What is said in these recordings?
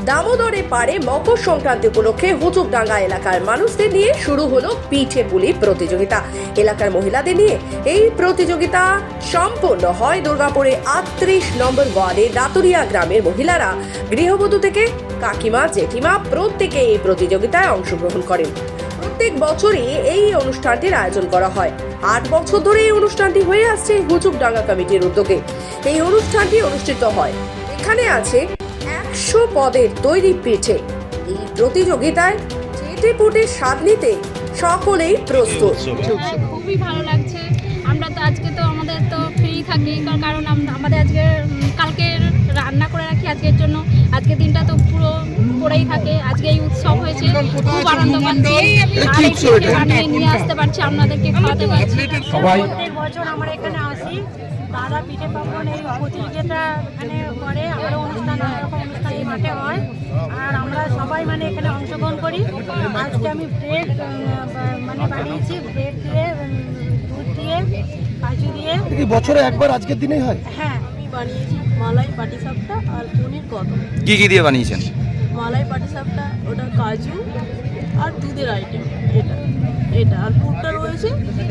দামোদরে পারে মকর সংক্রান্তি উপলক্ষে হুচুকডাঙ্গা এলাকার মানুষদের নিয়ে শুরু হলো পিঠে পুলি প্রতিযোগিতা। এলাকার মহিলাদের নিয়ে এই প্রতিযোগিতা সম্পন্ন হয় দুর্গাপুরে 38 নম্বর ওয়ার্ডে রাতুরিয়া গ্রামের মহিলারা। গৃহবধূ থেকে কাকিমা জেঠিমা প্রত্যেকে এই প্রতিযোগিতায় অংশগ্রহণ করেন। প্রত্যেক বছরই এই অনুষ্ঠানটির আয়োজন করা হয়। 8 বছর ধরে এই অনুষ্ঠানটি হয়ে আসছে হুচুকডাঙ্গা কমিটির উদ্যোগে। এই অনুষ্ঠানটি অনুষ্ঠিত হয়। এখানে আছে 100 পদের তৈরি পিঠে। এই প্রতিযোগিতায় চেটে পুটে স্বাদ নিতে সকলেই প্রস্তুত। খুবই ভালো লাগছে। আমরা তো আজকে তো আমাদের তো ফ্রি থাকি, কারণ আমাদের আজকে কালকে রান্না করে রাখি আজকের জন্য। আজকের দিনটা তো পুরো পড়েই থাকে। আজকে এই উৎসব হয়েছে, খুব আনন্দ পাচ্ছি। আর এই পিঠে বানিয়ে নিয়ে আসতে পারছি, আপনাদেরকে খাওয়াতে পারছি। প্রত্যেক বছর আমরা এখানে আসি, দাদা পিঠে পার্বণ এই প্রতিযোগিতা এখানে করে। আরও অনুষ্ঠান এই মাঠে হয়, আর আমরা সবাই এখানে অংশগ্রহণ করি। আজকে আমি ব্রেড বানিয়েছি, ব্রেড দিয়ে, দুধ দিয়ে, কাজু দিয়ে। বছরে একবার আজকের দিনেই হয়? হ্যাঁ, আমি বানিয়েছি মালাই পাটিসাপটা আর পনির কদম। কি কি দিয়ে বানিয়েছেন? মালাই পাটিসাপটা, ওটা কাজু আর দুধের আইটেম, এটা আর পুরটা রয়েছে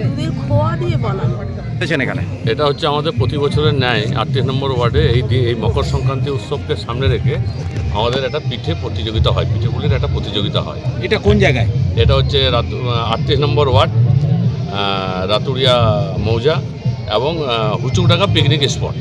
দুধের খোয়া দিয়ে বানানো। এখানে এটা হচ্ছে আমাদের প্রতি বছরের ন্যায় 38 নম্বর ওয়ার্ডে এই মকর সংক্রান্তি উৎসবকে সামনে রেখে আমাদের একটা পিঠে প্রতিযোগিতা হয়, পিঠেগুলির একটা প্রতিযোগিতা হয়। এটা কোন জায়গায়? এটা হচ্ছে 38 নম্বর ওয়ার্ড, রাতুরিয়া মৌজা এবং হুচুকডাঙ্গা পিকনিক স্পট।